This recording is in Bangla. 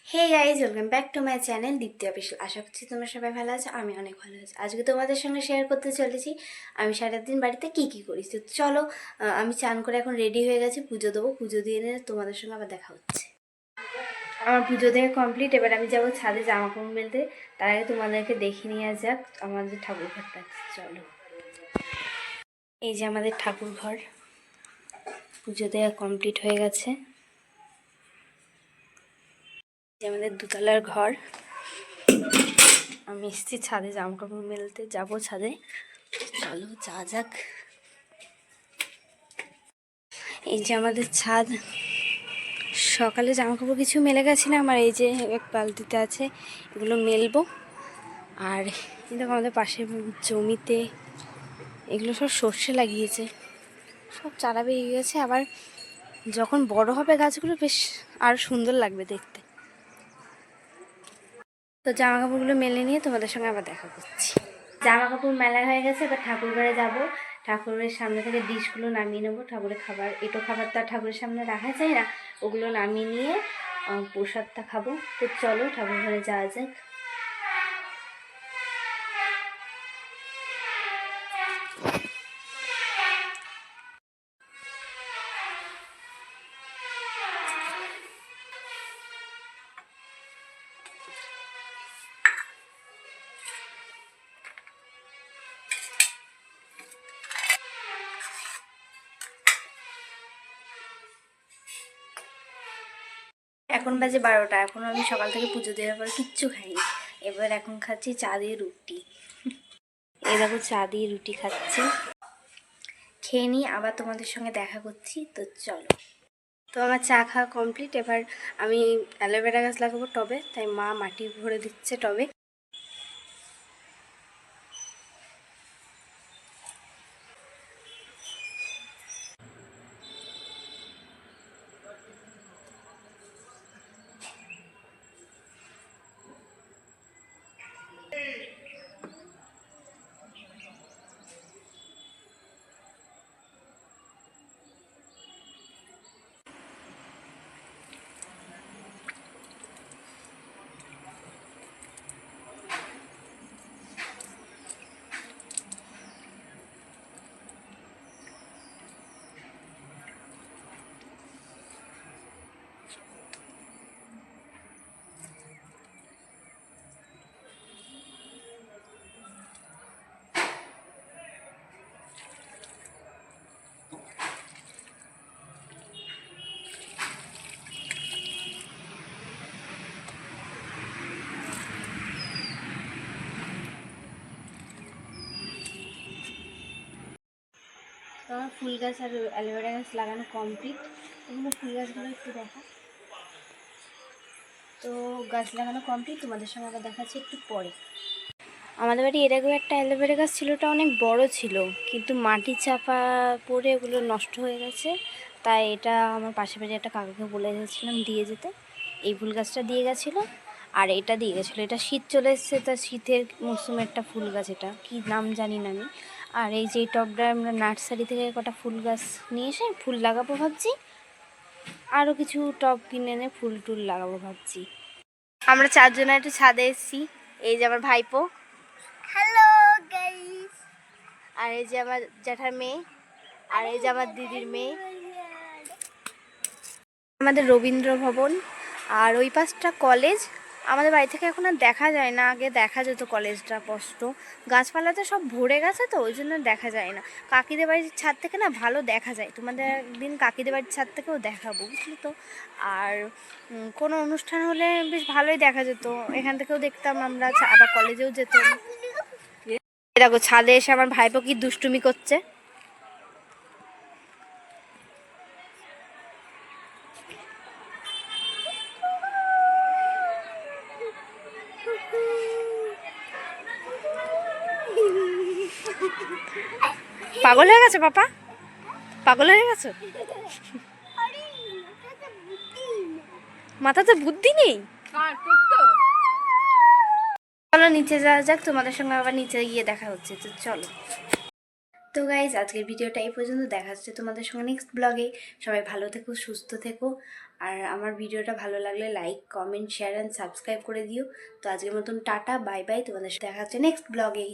Hey guys, welcome back to my channel Dipti official. আশা করছি তোমরা সবাই ভালো আছো, আমি অনেক ভালো আছি। আজকে তোমাদের সঙ্গে শেয়ার করতে চলেছি আমি সারাদিন বাড়িতে কী করি। তো চলো, আমি চান করে এখন রেডি হয়ে গেছি, পুজো দেবো। পুজো দিয়ে নিয়ে তোমাদের সঙ্গে আবার দেখা হচ্ছে। আমার পুজো দেওয়া কমপ্লিট। এবার আমি যাবো ছাদে জামা কাপড় মেলতে। তার আগে তোমাদেরকে দেখে নিয়ে যাক আমাদের ঠাকুর ঘরটা। চলো, এই যে আমাদের ঠাকুর ঘর, পুজো দেওয়া কমপ্লিট হয়ে গেছে। আমাদের দুতলার ঘর। আমি এসেছি ছাদে জামা কাপড় মেলতে, যাবো ছাদে। চলো যা যাক। এই যে আমাদের ছাদ। সকালে জামা কাপড় কিছু মেলে গেছিলাম, আর এই যে এক বালতিতে আছে, এগুলো মেলবো। আর কিন্তু আমাদের পাশে জমিতে এগুলো সব সর্ষে লাগিয়েছে, সব চারা বেরিয়ে গেছে। আবার যখন বড় হবে গাছগুলো বেশ আর সুন্দর লাগবে দেখতে। তো জামা কাপড়গুলো মেলে নিয়ে তোমাদের সঙ্গে আবার দেখা করছি। জামা কাপড় মেলা হয়ে গেছে, এবার ঠাকুর ঘরে যাবো। ঠাকুরের সামনে থেকে ডিশগুলো নামিয়ে নেবো। ঠাকুরের খাবার, এটো খাবার তো আর ঠাকুরের সামনে রাখা যায় না, ওগুলো নামিয়ে নিয়ে প্রসাদটা খাবো। তো চলো ঠাকুর ঘরে যাওয়া যাক। এখন বাজে 12টা। এখন আমি সকাল থেকে পুজো দেওয়ার পর কিচ্ছু খাইনি। এবার এখন খাচ্ছি চা দিয়ে রুটি। এই দেখো চা দিয়ে রুটি খাচ্ছি। খেয়ে নিই, আবার তোমাদের সঙ্গে দেখা করছি। তো চলো। তো আমার চা খাওয়া কমপ্লিট। এবার আমি অ্যালোভেরা গাছ লাগাবো টবে, তাই মা মাটি ভরে দিচ্ছে টবে। তো আমার ফুল গাছ আর অ্যালোভেরা গাছ লাগানো কমপ্লিট। এগুলো ফুল গাছগুলো একটু দেখা। তো গাছ লাগানো কমপ্লিট, তোমাদের সঙ্গে আবার দেখাচ্ছি একটু পরে। আমাদের বাড়ি এর আগেও একটা অ্যালোভেরা গাছ ছিল, ওটা অনেক বড় ছিল, কিন্তু মাটি চাপা পড়ে ওগুলো নষ্ট হয়ে গেছে। তাই এটা আমার পাশে বাড়ি একটা কাকাকে বলে গেছিলাম দিয়ে যেতে। এই ফুল গাছটা দিয়ে গেছিলো, আর এটা দিয়ে গেছিলো। এটা শীত চলে এসছে, তা শীতের মরশুমে একটা ফুল গাছ, এটা কী নাম জানি না আমি। আর এই যে টবটা আমরা নার্সারি থেকে কটা ফুল গাছ নিয়ে এসে ফুল লাগাবো ভাবছি। আরও কিছু টব কিনে এনে ফুল টুল লাগাবো ভাবছি। আমরা চারজনে একটু ছাদে এসেছি। এই যে আমার ভাইপো, হ্যালো গাইস। আর এই যে আমার জ্যাঠার মেয়ে, আর এই যে আমার দিদির মেয়ে। আমাদের রবীন্দ্র ভবন, আর ওই পাশটা কলেজ। আমাদের বাড়ি থেকে এখন আর দেখা যায় না, আগে দেখা যেত কলেজটা স্পষ্ট। গাছপালাতে সব ভরে গেছে, তো ওই জন্য দেখা যায় না। কাকিদের বাড়ির ছাদ থেকে না ভালো দেখা যায়, তোমাদের একদিন কাকিদের বাড়ির ছাদ থেকেও দেখাবো, বুঝলি তো। আর কোনো অনুষ্ঠান হলে বেশ ভালোই দেখা যেত, এখান থেকেও দেখতাম আমরা, আবার কলেজেও যেতাম। দেখো ছাদে এসে আমার ভাইপো কি দুষ্টুমি করছে। পাগল হয়ে গেছে পাপা, পাগল হয়ে গেছে, মাথাতে বুদ্ধি নেই। চলো নিচে যাওয়া যাক, তোমাদের সঙ্গে আবার নিচে গিয়ে দেখা হচ্ছে। তো চলো। তো গাইজ, আজকের ভিডিওটা এই পর্যন্ত। দেখা হচ্ছে তোমাদের সঙ্গে নেক্সট ব্লগে। সবাই ভালো থেকো, সুস্থ থেকো, আর আমার ভিডিওটা ভালো লাগলে like, comment, share and subscribe করে দিও। তো আজকের মতন টাটা, বাই বাই। তোমাদের সাথে দেখা হচ্ছে নেক্সট ব্লগেই।